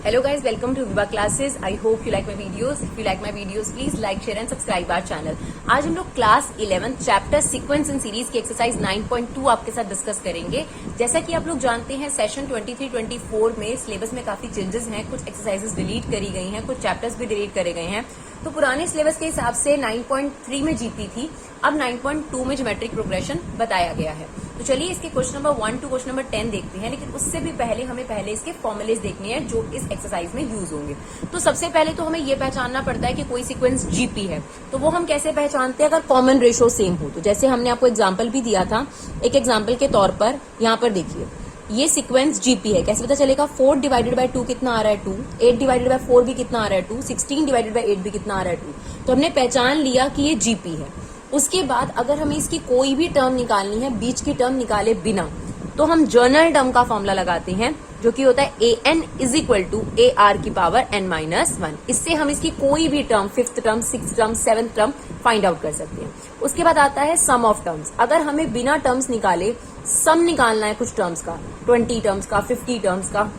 Hello guys, welcome to Viva Classes. I hope you like my videos. If you like my videos, please like, share and subscribe our channel. आज हम लोग class 11 chapter sequence in series की exercise 9.2 आपके साथ discuss करेंगे। जैसा कि आप लोग जानते हैं सेशन 23-24 में सिलेबस में काफी चेंजेस हैं, कुछ एक्सरसाइजेस डिलीट करी गई हैं, कुछ चैप्टर्स भी डिलीट करे गए हैं। तो पुराने सिलेबस के हिसाब से 9.3 में जीपी थी, अब 9.2 में ज्योमेट्रिक प्रोग्रेशन बताया गया है। तो चलिए इसके question number 1 to question number 10 देखते हैं, लेकिन उससे भी पहले हमें इसके फॉर्मुलेज देखने हैं जो इस एक्सरसाइज में यूज होंगे। तो सबसे पहले तो हमें ये पहचानना पड़ता है कि कोई सीक्वेंस जीपी है, तो वो हम कैसे पहचानते हैं अगर कॉमन रेशो सेम हो। तो जैसे हमने आपको एग्जाम्पल भी दिया था, एक एग्जाम्पल के तौर पर यहाँ पर देखिए ये सीक्वेंस जीपी है। कैसे पता चलेगा? 4 डिवाइडेड बाय 2 कितना आ रहा है 2, 8 डिवाइडेड बाय 4 भी कितना आ रहा है 2, 16 डिवाइडेड बाय 8 भी कितना आ रहा है 2। तो हमने पहचान लिया कि ये जीपी है। उसके बाद अगर हमें इसकी कोई भी टर्म निकालनी है बीच की टर्म निकाले बिना, तो हम जर्नल टर्म का फॉर्मूला लगाते हैं जो कि होता है an is equal to a r की पावर n-1। इससे हम इसकी कोई भी term, 5th term, 6th term, 7th term find out कर सकते हैं। उसके बाद आता है सम ऑफ टर्म्स। अगर हमें बिना टर्म्स निकाले सम निकालना है कुछ टर्म्स का, 20 टर्म्स का, 50 टर्म्स का,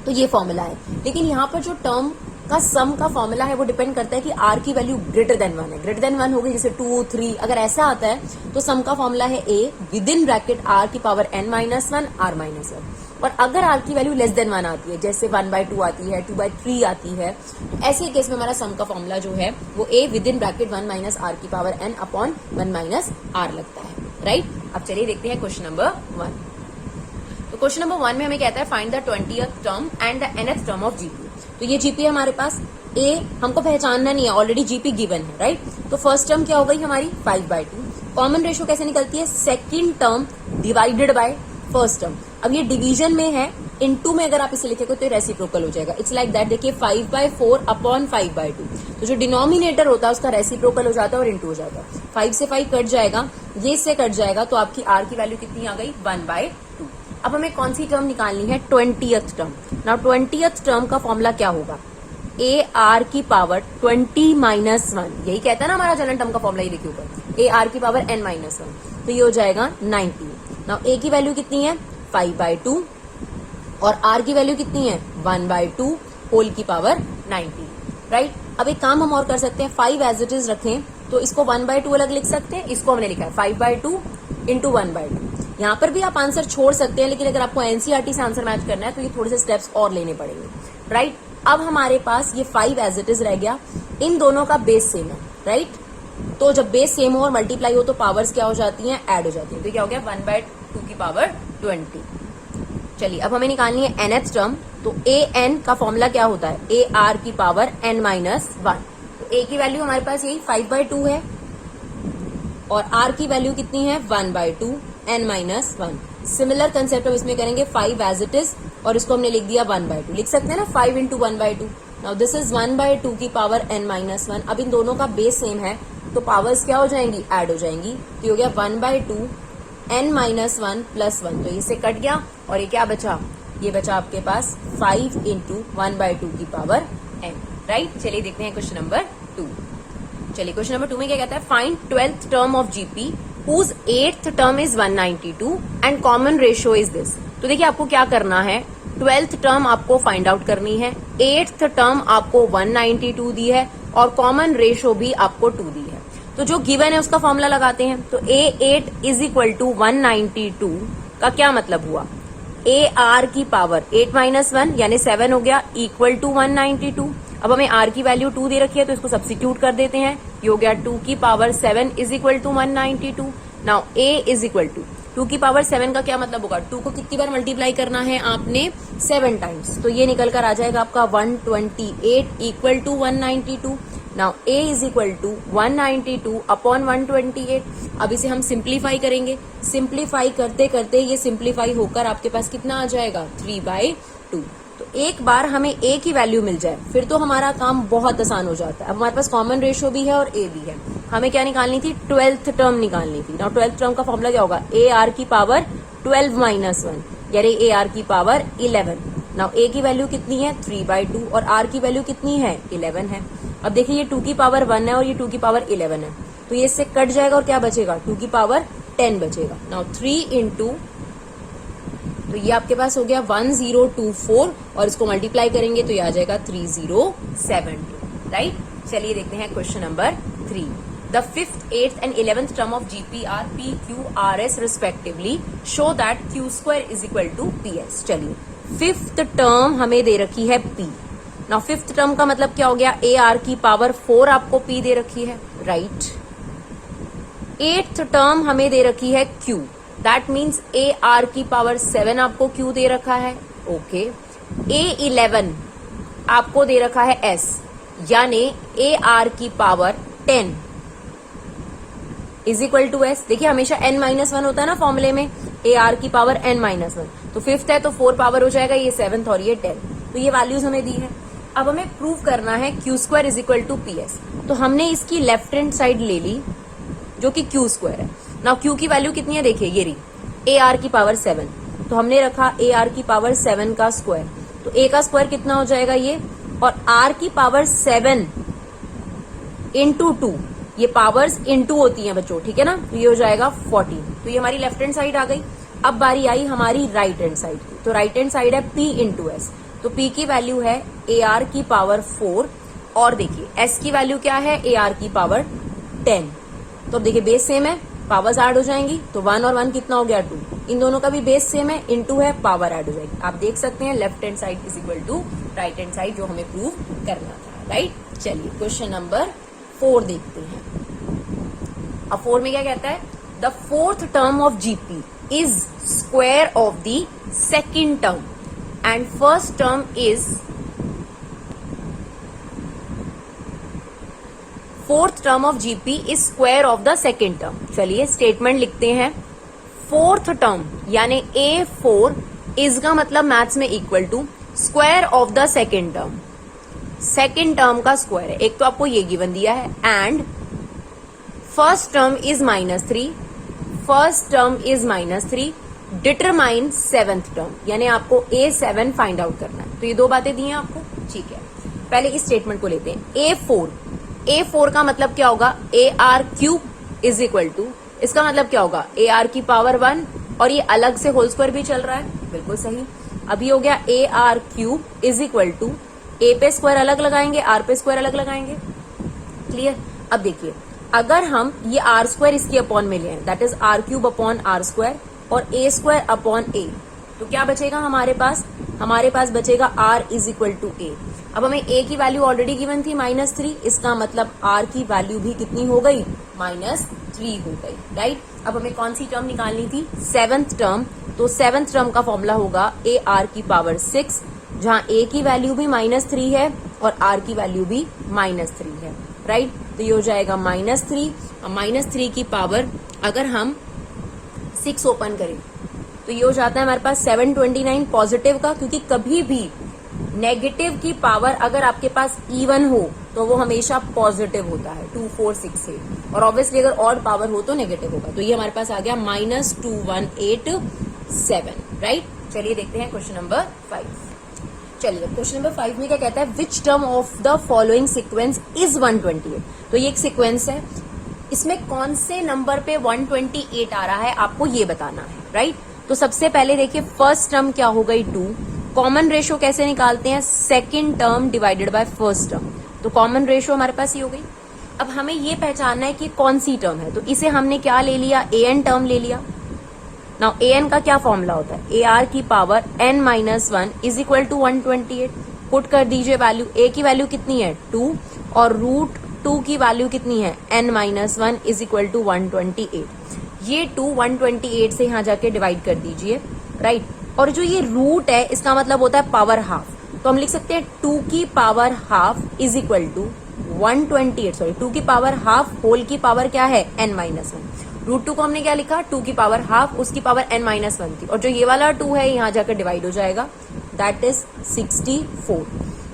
तो ये फॉर्मूला है। लेकिन यहाँ पर जो टर्म का सम का फॉर्मूला है वो डिपेंड करता है कि आर की वैल्यू ग्रेटर देन 1 है। ग्रेटर देन 1 होगी जैसे 2, 3, अगर ऐसा आता है तो सम का फॉर्मूला है a with in bracket r की पावर n-1 r-1। और अगर आर की वैल्यू लेस देन 1 आती है, जैसे 1/2 आती है, 2/3 आती है, तो ऐसे केस में हमारा सम का फॉर्मूला जो है वो a with in bracket 1 minus r की power n upon 1 minus r लगता है, राइट। अब चलिए देखते हैं क्वेश्चन नंबर 1। तो क्वेश्चन नंबर 1 में हमें कहता है find the 20th term and the nth term of GP. तो ये जीपी है हमारे पास, ए हमको पहचानना नहीं है, ऑलरेडी जीपी गिवन है, राइट। तो फर्स्ट टर्म क्या हो गई हमारी 5/2। कॉमन रेशो कैसे निकलती है? Second term divided by first term. अब ये डिवीजन में है, इनटू में अगर आप इसे लिखेंगे तो रेसिप्रोकल हो जाएगा। It's like that. देखिए 5/4 अपॉन 5/2, तो जो डिनोमिनेटर होता है उसका रेसिप्रोकल हो जाता है और इनटू हो जाता है। 5 से 5 कट जाएगा, ये इससे कट जाएगा, तो आपकी आर की वैल्यू कितनी आ गई 1/2। अब हमें कौन सी टर्म निकालनी है? 20th term. Now 20th term का फॉर्मूला क्या होगा? ए आर की पावर 20-1, यही कहता है ना हमारा जनरल टर्म का फॉर्मूला, ये लिखे ऊपर, ए आर की पावर n-1, तो ये हो जाएगा 90। नाउ ए की वैल्यू कितनी है 5/2 और आर की वैल्यू कितनी है 1/2 होल की पावर 90, राइट। अब एक काम हम और कर सकते हैं, 5 एज इट इज रखें तो इसको 1/2 अलग लिख सकते हैं, इसको हमने लिखा है 5/2 इंटू 1/2। यहाँ पर भी आप आंसर छोड़ सकते हैं, लेकिन अगर आपको एनसीईआरटी से आंसर मैच करना है तो ये थोड़े से स्टेप्स और लेने पड़ेंगे, राइट। अब हमारे पास ये 5 एज इट इज रह गया, इन दोनों का बेस सेम है, राइट। तो जब बेस सेम हो और मल्टीप्लाई हो तो पावर्स क्या हो जाती हैं? ऐड हो जाती है। तो क्या हो गया 1/2 की पावर 20। चलिए अब हमें निकालनी है nth टर्म। तो ए एन का फॉर्मूला क्या होता है? ए आर की पावर n-1। तो ए की वैल्यू हमारे पास यही 5/2 है और आर की वैल्यू कितनी है 1/2 n-1। सिमिलर कंसेप्ट हम इसमें करेंगे, 5 एज इट इज और इसको हमने लिख दिया 1/2। लिख सकते हैं ना 5 इंटू 1/2। नाउ दिस इज 1/2 की पावर n-1। अब इन दोनों का बेस सेम है तो पावर्स क्या हो जाएंगी? ऐड हो जाएंगी। तो हो गया 1/2 n-1 प्लस 1, तो इससे कट गया और ये क्या बचा? ये बचा आपके पास 5 इंटू 1/2 की पावर n, राइट। चलिए देखते हैं क्वेश्चन नंबर 2। चलिए क्वेश्चन नंबर 2 में क्या कहता है? Find 12th term of GP whose 8th term is 192 and common ratio is this. तो देखिए आपको क्या करना है, 12th टर्म आपको फाइंड आउट करनी है, 8th टर्म आपको 192 दी है और कॉमन रेशियो भी आपको 2 दी है। तो जो गिवन है उसका फॉर्मूला लगाते हैं। तो A8 इज इक्वल टू 192 का क्या मतलब हुआ? ए आर की पावर 8-1 यानी 7 हो गया इक्वल टू 192। अब हमें आर की वैल्यू 2 दे रखी है तो इसको सब्स्टिट्यूट कर देते हैं, ये हो गया 2 की power 7 is equal to 192। Now a is equal to 2 की पावर 7 का क्या मतलब होगा? 2 को कितनी बार मल्टीप्लाई करना है आपने? 7 टाइम्स। तो ये निकल कर आ जाएगा आपका 128 equal to 192। Now a is equal to 192 upon 128। अब इसे हम सिंप्लीफाई करेंगे, सिंप्लीफाई करते करते ये सिंप्लीफाई होकर आपके पास कितना आ जाएगा 3/2। तो एक बार हमें ए की वैल्यू मिल जाए फिर तो हमारा काम बहुत आसान हो जाता है। अब हमारे पास कॉमन रेशियो भी है और ए भी है। हमें क्या निकालनी थी? 12th टर्म निकालनी थी। नाउ 12th टर्म का फॉर्मूला क्या होगा? ए आर की पावर 12-1 यानी ए आर की पावर 11। नाउ ए की वैल्यू कितनी है 3/2 और आर की वैल्यू कितनी है 11 है। अब देखिए ये 2 की पावर 1 है और ये 2 की पावर 11 है, तो ये इससे कट जाएगा और क्या बचेगा 2 की पावर 10 बचेगा। नाउ 3 इंटू तो ये आपके पास हो गया 1024 और इसको मल्टीप्लाई करेंगे तो ये आ जाएगा 3072, राइट। चलिए देखते हैं question number 3। The 5th, 8th and 11th term of GP are P, Q, RS respectively. Show that Q square is equal to PS. चलिए 5th टर्म हमें दे रखी है P. Now 5th टर्म का मतलब क्या हो गया, AR की पावर 4 आपको P दे रखी है, राइट। 8th टर्म हमें दे रखी है Q. That means AR की पावर 7 आपको Q दे रखा है, ओके। A11 आपको दे रखा है S, यानी AR की power 10 is equal to S. देखिए हमेशा n-1 होता है ना फॉर्मूले में, AR की पावर n-1, तो 5th है तो 4 पावर हो जाएगा, ये 7th और ये 10, तो ये वैल्यूज हमें दी है। अब हमें प्रूव करना है Q square is equal to PS, तो हमने इसकी लेफ्ट हैंड साइड ले ली जो कि Q स्क्वायर है। नाउ Q की वैल्यू कितनी है, देखिए ये रही AR की पावर 7, तो हमने रखा AR की पावर 7 का स्क्वायर, तो A का स्क्वायर कितना हो जाएगा ये, और R की पावर 7 इंटू 2, ये पावर्स इनटू होती हैं बच्चों, ठीक है ना, तो ये हो जाएगा 14। तो ये हमारी लेफ्ट हैंड साइड आ गई। अब बारी आई हमारी राइट हैंड साइड की, तो राइट हैंड साइड है P इंटू एस, तो P की वैल्यू है AR की पावर 4 और देखिए S की वैल्यू क्या है, AR की पावर 10। तो देखिए बेस सेम है, पावर्स ऐड हो जाएंगी, तो 1 और 1 कितना हो गया 2, इन दोनों का भी बेस सेम है, इंटू है, पावर ऐड हो जाएगी। आप देख सकते हैं left hand side is equal to right hand side, जो हमें प्रूव करना था, राइट। चलिए क्वेश्चन नंबर 4 देखते हैं। अब 4 में क्या कहता है, the 4th term of GP is square of the 2nd term and 1st term is 4th term of GP is square of the 2nd term. चलिए स्टेटमेंट लिखते हैं। 4th टर्म यानी A4 इज का मतलब मैथ्स में equal to square of the 2nd term, 2nd term का square है, एक तो आपको ये गिवन दिया है, and 1st term is -3, 1st term is -3, determine 7th term, यानी आपको A7 फाइंड आउट करना है। तो ये दो बातें दी हैं आपको, ठीक है। पहले इस स्टेटमेंट को लेते हैं। A4 का मतलब क्या होगा, AR cube is equal to, इसका मतलब क्या होगा, AR की पावर 1, और ये अलग से होल स्क्वायर भी चल रहा है, बिल्कुल सही। अभी हो गया AR cube is equal to, A पे स्क्वायर अलग लगाएंगे, R पे स्क्वायर अलग लगाएंगे, क्लियर। अब देखिए अगर हम ये R स्क्वायर इसकी अपॉन में लें, that is R cube upon R square और A स्क्वायर अपॉन A, तो क्या बचेगा हमारे पास बचेगा R is equal to A। अब हमें A की वैल्यू ऑलरेडी गिवन थी -3, इसका मतलब R की वैल्यू भी कितनी हो गई, -3 हो गई, राइट। अब हमें कौन सी टर्म निकालनी थी, 7th टर्म, तो 7th टर्म का फॉर्मूला होगा AR की पावर 6, जहां A की वैल्यू भी -3 है और R की वैल्यू भी -3 है, राइट। तो ये हो जाएगा -3, -3 की पावर अगर हम 6 ओपन करें तो ये हो जाता है हमारे पास 729 पॉजिटिव का, क्योंकि कभी भी नेगेटिव की पावर अगर आपके पास इवन हो तो वो हमेशा पॉजिटिव होता है, 2 4 6 8, और ऑब्वियसली अगर ऑड पावर हो तो नेगेटिव होगा। तो ये हमारे पास आ गया -2187, राइट। चलिए देखते हैं क्वेश्चन नंबर 5। चलिए क्वेश्चन नंबर 5 में क्या कहता है, which term of the following sequence is 128। तो ये एक सीक्वेंस है, इसमें कौन से नंबर पे 128 आ रहा है आपको ये बताना है, राइट। तो सबसे पहले देखिए फर्स्ट टर्म क्या हो गई 2, कॉमन रेशो कैसे निकालते हैं, 2nd term divided by 1st term, तो कॉमन रेशो हमारे पास ये हो गई। अब हमें ये पहचानना है कि कौन सी टर्म है, तो इसे हमने क्या ले लिया, an टर्म ले लिया। नाउ an का क्या फॉर्मूला होता है, AR की power n-1 is equal to 128। Put कर दीजिए वैल्यू, a की वैल्यू कितनी है 2 और √2 की वैल्यू कितनी है n-1 इज इक्वल टू 128। ये 2 128 से यहाँ जाके डिवाइड कर दीजिए, राइट। और जो ये रूट है इसका मतलब होता है पावर हाफ, तो हम लिख सकते हैं 2 की power half is equal to 2 की पावर हाफ होल की पावर क्या है n-1। √2 को हमने क्या लिखा, 2 की पावर हाफ, उसकी पावर n-1 थी, और जो ये वाला 2 है यहाँ जाकर डिवाइड हो जाएगा, दैट इज 64।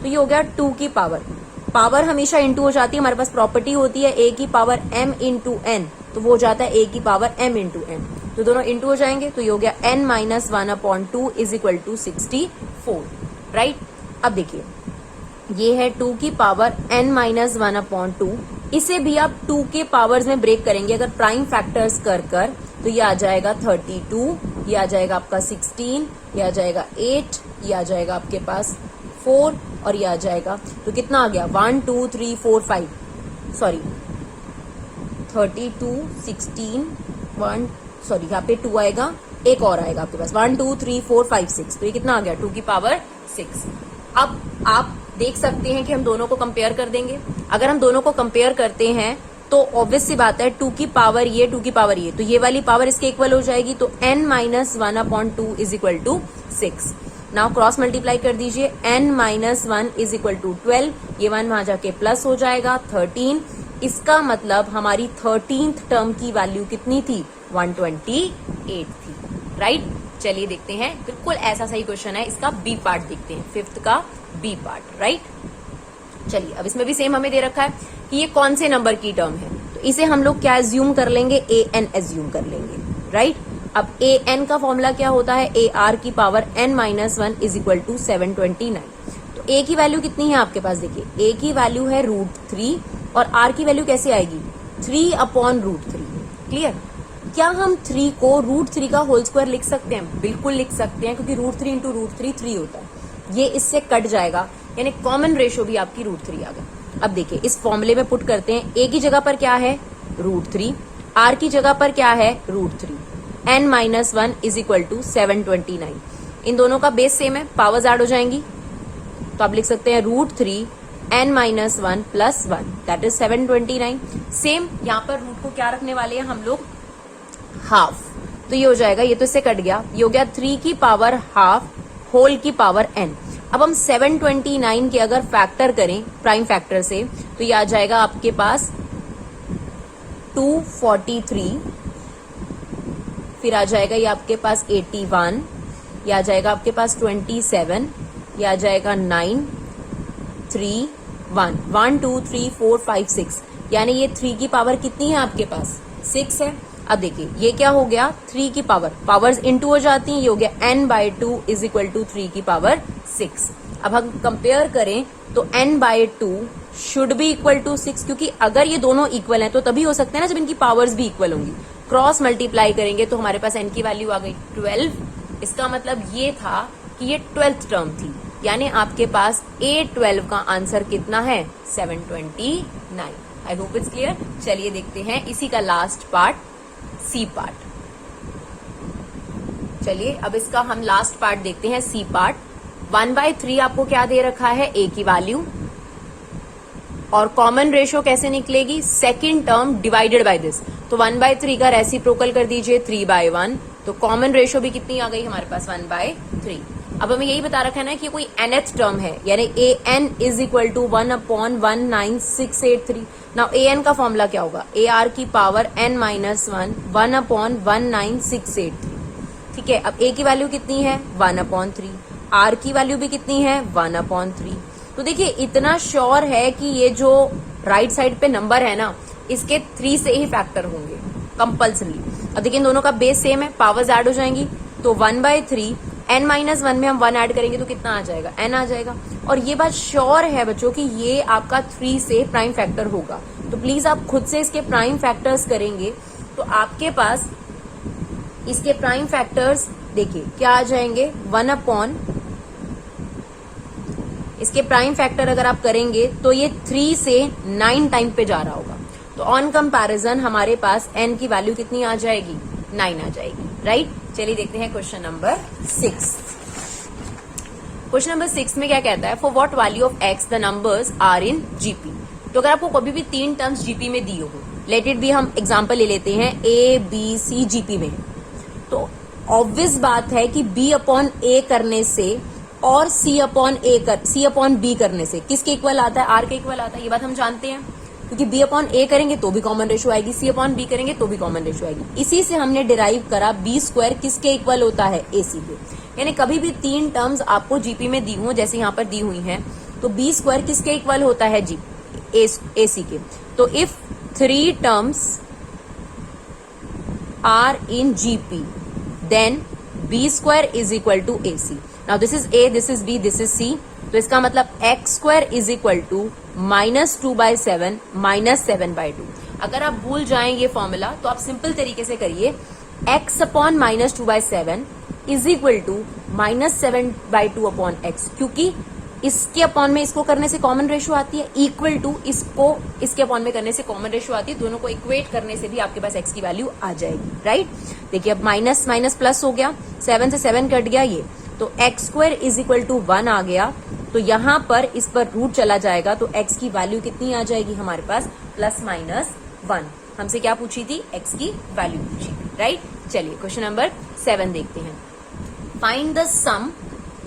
तो ये हो गया 2 की पावर हमेशा इंटू हो जाती है, हमारे पास प्रॉपर्टी होती है a की पावर m इंटू n, तो वो हो जाता है a की पावर m इंटू n, तो दोनों इंटू हो जाएंगे, तो ये हो गया n-1/2 is equal to 64, right. अब देखिए ये है 2 की पावर n-1/2, इसे भी आप 2 के पावर्स में ब्रेक करेंगे अगर प्राइम फैक्टर्स कर तो ये आ जाएगा 32 ये आ जाएगा आपका 16, ये आ जाएगा 8, ये आ जाएगा आपके पास 4 और ये आ जाएगा, तो कितना आ गया 1 2 3 4 5 सॉरी 32 16 1 सॉरी यहाँ पे 2 आएगा, एक और आएगा आपके पास 1 2 3 4 5 6, तो ये कितना आ गया 2 की पावर 6। अब आप देख सकते हैं कि हम दोनों को कंपेयर कर देंगे। अगर हम दोनों को कंपेयर करते हैं तो ऑब्वियस सी बात है 2 की पावर ये 2 की पावर ये, तो ये वाली पावर इसके इक्वल हो जाएगी, तो n minus 1/2 is equal to 6। Now cross multiply कर दीजिए, n minus 1 is equal to 12, ये 1 वहां जाके प्लस हो जाएगा 13। इसका मतलब हमारी 13th टर्म की वैल्यू कितनी थी 128 थी, राइट। चलिए देखते हैं, बिल्कुल ऐसा सही क्वेश्चन है, इसका बी पार्ट देखते हैं, 5th का बी पार्ट, राइट। चलिए अब इसमें भी सेम हमें दे रखा है कि ये कौन से नंबर की टर्म है, तो इसे हम लोग क्या एज्यूम कर लेंगे, ए एन एज्यूम कर लेंगे, राइट। अब ए एन का फॉर्मूला क्या होता है, ए आर की power n minus 1 is equal to 729। तो ए की वैल्यू कितनी है आपके पास, देखिए ए की वैल्यू है √3 और आर की वैल्यू कैसे आएगी 3/√3, क्लियर। क्या हम 3 को √3 का होल स्क्वायर लिख सकते हैं, बिल्कुल लिख सकते हैं, क्योंकि √3 इंटू √3 3 होता है, ये इससे कट जाएगा, यानी कॉमन रेशो भी आपकी √3 आ गई। अब देखिए इस फॉर्मूले में पुट करते हैं, ए की जगह पर क्या है √3, आर की जगह पर क्या है √3, n minus 1 is equal to 729। इन दोनों का बेस सेम है, पावर्स ऐड हो जाएंगी, तो आप लिख सकते हैं √3 n minus 1 plus 1 that is 729। Same यहाँ पर रूट को क्या रखने वाले हैं हम लोग, हाफ, तो ये हो जाएगा, ये तो इससे कट गया, ये हो गया 3 की पावर हाफ होल की पावर n। अब हम 729 के अगर फैक्टर करें प्राइम फैक्टर से, तो ये आ जाएगा आपके पास 243, फिर आ जाएगा ये आपके पास 81, ये आ जाएगा आपके पास 27, ये आ जाएगा 9 3 1 1 2 3 4 5 6, यानी ये 3 की पावर कितनी है आपके पास 6 है। अब देखिए ये क्या हो गया 3 की पावर, पावर्स इनटू हो जाती हैं, ये हो गया n/2 इज इक्वल टू 3 की पावर 6। अब हम कंपेयर करें तो n/2 should be equal to 6, क्योंकि अगर ये दोनों इक्वल हैं तो तभी हो सकता है ना जब इनकी पावर्स भी इक्वल होंगी। क्रॉस मल्टीप्लाई करेंगे तो हमारे पास n की वैल्यू आ गई 12। इसका मतलब ये था कि ये 12th टर्म थी, यानी आपके पास A12 का आंसर कितना है 729। I hope it's clear. चलिए देखते हैं इसी का लास्ट पार्ट, सी पार्ट। चलिए अब इसका हम लास्ट पार्ट देखते हैं, सी पार्ट। 1/3 आपको क्या दे रखा है, ए की वैल्यू, और कॉमन रेशो कैसे निकलेगी, second term divided by this, तो 1/3 का रेसिप्रोकल कर दीजिए 3/1, तो कॉमन रेशो भी कितनी आ गई हमारे पास 1/3। अब हमें यही बता रखा है ना कि कोई nth टर्म है, यानी a n is equal to 1/19683। Now a n का फॉर्मूला क्या होगा, ए आर की पावर n माइनस 1 1/19683, ठीक है। अब ए की वैल्यू कितनी है 1/3, आर की वैल्यू भी कितनी है 1/3। तो देखिए इतना श्योर है कि ये जो राइट साइड पे नंबर है ना, इसके 3 से ही फैक्टर होंगे कंपल्सरी। अब देखिए इन दोनों का बेस सेम है, पावर्स ऐड हो जाएंगी, तो 1/3 n माइनस 1 में हम 1 ऐड करेंगे तो कितना आ जाएगा, n आ जाएगा। और ये बात श्योर है बच्चों कि ये आपका 3 से प्राइम फैक्टर होगा, तो प्लीज आप खुद से इसके प्राइम फैक्टर्स करेंगे तो आपके पास इसके प्राइम फैक्टर्स देखिए क्या आ जाएंगे, 1/, इसके प्राइम फैक्टर अगर आप करेंगे तो ये 3 से 9 टाइम पे जा रहा होगा, तो ऑन कंपैरिजन हमारे पास n की वैल्यू कितनी आ जाएगी 9 आ जाएगी, राइट। चलिए देखते हैं क्वेश्चन नंबर 6। क्वेश्चन नंबर 6 में क्या कहता है, for what value of x the numbers are in GP. तो अगर आपको कभी भी 3 टर्म्स जीपी में दी हो, लेट इट भी हम एग्जांपल ले लेते हैं a b c जीपी में, तो ऑब्वियस बात है कि b/a करने से और c/b करने से किसके इक्वल आता है, r के इक्वल आता है, ये बात हम जानते हैं, क्योंकि b/a करेंगे तो भी कॉमन रेशो आएगी, c/b करेंगे तो भी कॉमन रेशो आएगी। इसी से हमने डिराइव करा b² किसके इक्वल होता है ac के, यानी कभी भी 3 टर्म्स आपको जीपी में दी हो, जैसे यहाँ पर दी हुई हैं, तो b² किसके इक्वल होता है जी ac के। तो if 3 terms are in GP then b² is equal to ac। Now this is a, this is b, this is c, तो इसका मतलब x² इज इक्वल टू -2/7 -7/2। अगर आप भूल जाएं ये फॉर्मूला तो आप सिंपल तरीके से करिए, x upon minus 2/7 is equal to -7/2 upon x, क्योंकि इसके अपॉन में इसको करने से कॉमन रेशियो आती है, इक्वल टू इसको इसके अपॉन में करने से कॉमन रेशियो आती है, दोनों को इक्वेट करने से भी आपके पास x की वैल्यू आ जाएगी, राइट। देखिए अब माइनस माइनस प्लस हो गया, 7 से 7 कट गया ये, तो x² इज इक्वल टू 1 आ गया, तो यहां पर इस पर रूट चला जाएगा, तो x की वैल्यू कितनी आ जाएगी हमारे पास, +-1। हमसे क्या पूछी थी, x की वैल्यू पूछी थी, राइट। चलिए क्वेश्चन नंबर 7 देखते हैं। फाइंड द सम,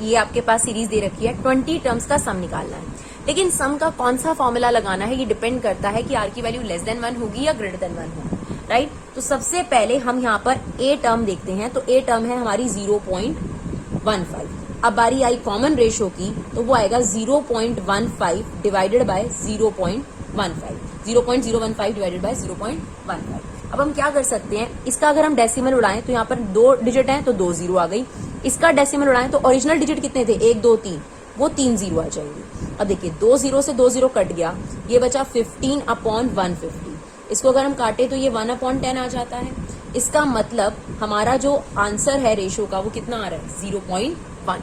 ये आपके पास सीरीज दे रखी है, 20 टर्म्स का सम निकालना है, लेकिन सम का कौन सा फॉर्मूला लगाना है ये डिपेंड करता है कि r की वैल्यू <1 होगी या greater than 1 होगी, राइट। तो सबसे पहले हम यहाँ पर a टर्म देखते हैं, तो a टर्म है हमारी 0.15। अब बारी आई कॉमन रेशो की, तो वो आएगा 0.15 डिवाइडेड बाय 0.15, 0.015 डिवाइडेड बाय 0.15। अब हम क्या कर सकते हैं, इसका अगर हम डेसिमल उड़ाएं तो यहाँ पर 2 डिजिट हैं तो 2 जीरो आ गई, इसका डेसिमल उड़ाएं तो ओरिजिनल डिजिट कितने थे, 1 2 3, वो 3 जीरो आ जाएंगे। अब देखिए 2 जीरो से 2 जीरो कट गया, ये बचा 15/150, इसको अगर हम काटे तो ये 1/10 आ जाता है। इसका मतलब हमारा जो आंसर है रेशो का वो कितना आ रहा है, 0.1।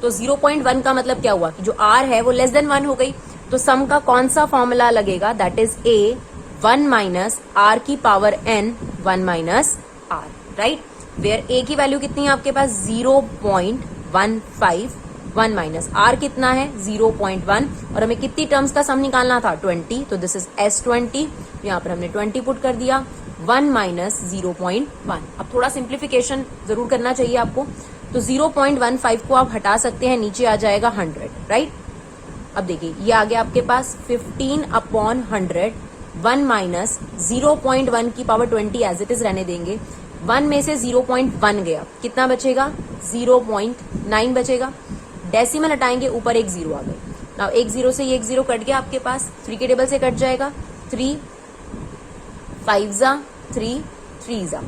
तो 0.1 का मतलब क्या हुआ कि जो r है वो <1 हो गई, तो सम का कौन सा फॉर्मूला लगेगा, that is a 1 minus r की power n 1 minus r, right. Where a की वैल्यू कितनी है आपके पास, 0.15, 1 माइनस r कितना है 0.1, और हमें कितनी टर्म्स का सम निकालना था, 20, तो दिस इज S20, यहाँ पर हमने 20 पुट कर दिया, 1 माइनस 0.1। अब थोड़ा सिंप्लीफिकेशन जरूर करना चाहिए आपको, तो 0.15 को आप हटा सकते हैं, नीचे आ जाएगा 100, राइट। अब देखिए ये आ गया आपके पास 15/100, 1 माइनस 0.1 की पावर 20 एज इट इज रहने देंगे, 1 में से 0.1 गया, कितना बचेगा, 0.9 बचेगा। डेसिमल हटाएंगे, ऊपर एक जीरो आ गए, नाउ एक जीरो से ये एक जीरो कट गया आपके पास, 3 के टेबल से कट जाएगा, 3 5 जा 3 3 जा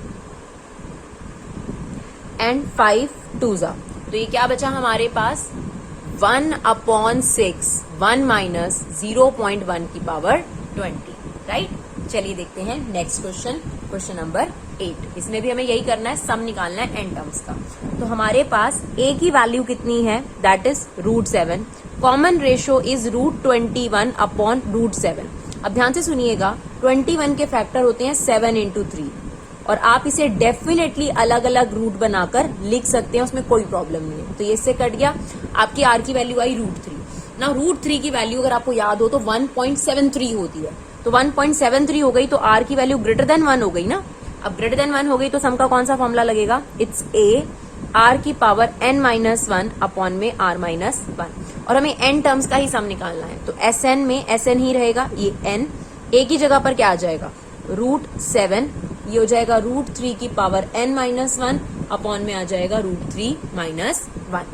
एंड 5 2 जा, तो ये क्या बचा हमारे पास, 1/6, 1 माइनस 0.1 की पावर 20, राइट। चलिए देखते हैं नेक्स्ट क्वेश्चन, क्वेश्चन नंबर 8। इसमें भी हमें यही करना है, सम निकालना है n टर्म्स का। तो हमारे पास a की वैल्यू कितनी है, that is √7, common ratio is √21/√7। अब ध्यान से सुनिएगा, 21 के फैक्टर होते हैं 7 × 3, और आप इसे डेफिनेटली अलग अलग रूट बनाकर लिख सकते हैं, उसमें कोई प्रॉब्लम नहीं है। तो ये इससे कट गया, आपकी r की वैल्यू आई √3। ना √3 की वैल्यू अगर आपको याद हो तो 1.73 होती है, तो 1.73 हो गई, तो r की वैल्यू >1 हो गई ना। अब >1 हो गई तो सम का कौन सा फॉर्मूला लगेगा, इट्स a r की पावर n-1 अपॉन में r-1, और हमें n टर्म्स का ही सम निकालना है, तो Sn में Sn ही रहेगा, ये n a की जगह पर क्या आ जाएगा, √7, ये हो जाएगा √3 की पावर n-1 अपॉन में आ जाएगा √3 - 1।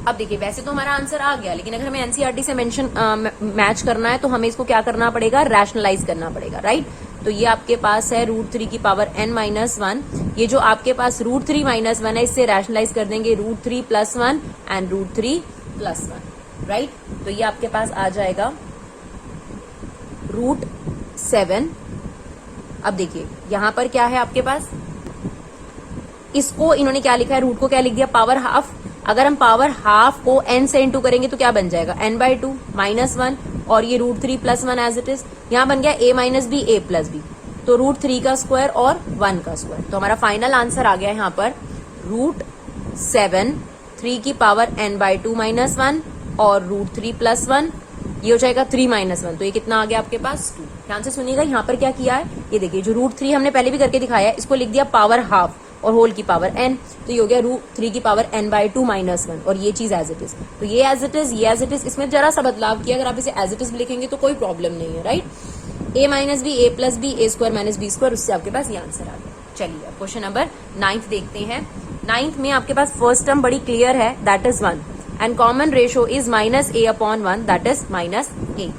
अब देखिए वैसे तो हमारा आंसर आ गया, लेकिन अगर हमें एनसीईआरटी से मैच करना है तो हमें इसको क्या करना पड़ेगा, रैशनलाइज करना पड़ेगा, राइट। तो ये आपके पास है √3 की पावर n-1, ये जो आपके पास √3 - 1 है, इससे रैशनलाइज कर देंगे √3 + 1 एंड √3 + 1, राइट। तो ये आपके पास आ जाएगा √7। अब देखिए यहां पर क्या है आपके पास, इसको इन्होंने क्या लिखा है, रूट को क्या लिख दिया, पावर हाफ। अगर हम पावर हाफ को n से इंटू करेंगे तो क्या बन जाएगा, n/2 -1, और ये √3 + 1 एज इट इज, यहाँ बन गया a - b a + b, तो √3 का स्क्वायर और 1 का स्क्वायर। तो हमारा फाइनल आंसर आ गया यहाँ पर √7, 3 की पावर n/2 -1 और √3 + 1, ये हो जाएगा 3 - 1, तो ये कितना आ गया आपके पास, 2। ध्यान से सुनिएगा, यहाँ पर क्या किया है, ये देखिए जो √3 हमने पहले भी करके दिखाया है, इसको लिख दिया पावर हाफ और होल की पावर n, तो ये हो गया √3 की पावर n/2 -1, और ये चीज एज इट इज, तो ये एज इट इज, ये एज इट इज, इसमें जरा सा बदलाव किया, अगर आप इसे एज इट इज लिखेंगे तो कोई प्रॉब्लम नहीं है, right. a - b a + b a² - b², उससे आपके पास ये आंसर आ गया। चलिए अब क्वेश्चन नंबर 9 देखते हैं। 9 में आपके पास फर्स्ट टर्म बड़ी क्लियर है, that is 1, and common ratio is -a/1, that is -a।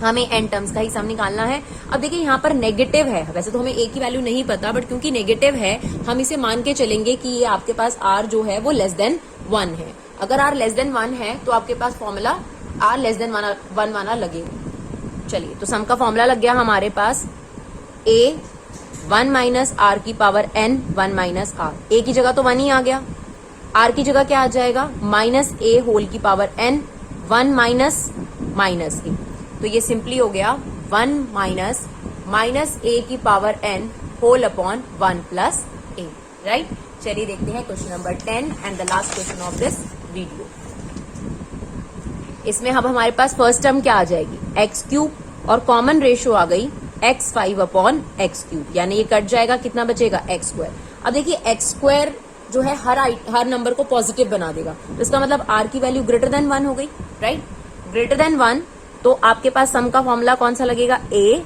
हमें n टर्म्स का ही सम निकालना है। अब देखिए यहाँ पर नेगेटिव है, वैसे तो हमें a की वैल्यू नहीं पता, बट क्योंकि नेगेटिव है हम इसे मान के चलेंगे कि ये आपके पास r जो है वो <1 है। अगर r <1 है तो आपके पास फॉर्मूला r <1 वाला लगेगा। चलिए तो सम का फॉर्मूला लग गया हमारे पास, a 1 माइनस आर की पावर n 1 माइनस आर, ए की जगह तो 1 ही आ गया, आर की जगह क्या आ जाएगा माइनस ए होल की पावर n 1 माइनस माइनस ए, तो ये सिंपली हो गया 1 माइनस माइनस ए की power n whole upon 1 plus a, right. चलिए देखते हैं question number 10 and the last question of this video. इसमें अब हमारे पास फर्स्ट टर्म क्या आ जाएगी एक्स क्यूब, और कॉमन रेशियो आ गई x5 अपॉन एक्स क्यूब, यानी ये कट जाएगा, कितना बचेगा एक्स स्क्वायर। अब देखिए एक्स स्क्वायर जो है हर नंबर को पॉजिटिव बना देगा, तो इसका मतलब r की वैल्यू ग्रेटर देन 1 हो गई, राइट। ग्रेटर देन 1, तो आपके पास सम का फॉर्मूला कौन सा लगेगा, a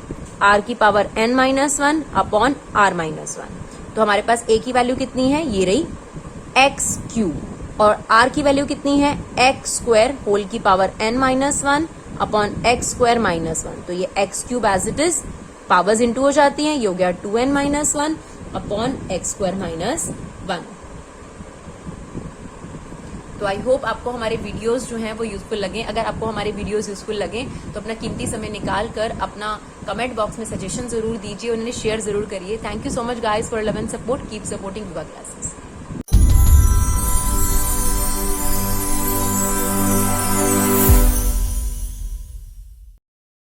r की power n minus 1 upon r minus 1। तो हमारे पास a की वैल्यू कितनी है, ये रही एक्स क्यूब, और r की वैल्यू कितनी है एक्स स्क्वायर होल की power n minus 1 upon x square minus 1। तो ये x cube as it is powers into हो जाती हैं, ये हो गया 2n minus 1 upon x square minus 1। तो आई होप आपको हमारे वीडियोस जो हैं वो यूजफुल लगे। अगर आपको हमारे वीडियोस यूजफुल लगे तो अपना कीमती समय निकाल कर अपना कमेंट बॉक्स में सजेशन जरूर दीजिए, उन्हें शेयर जरूर करिए। Thank you so much guys for love and support, keep supporting विवा क्लासेस।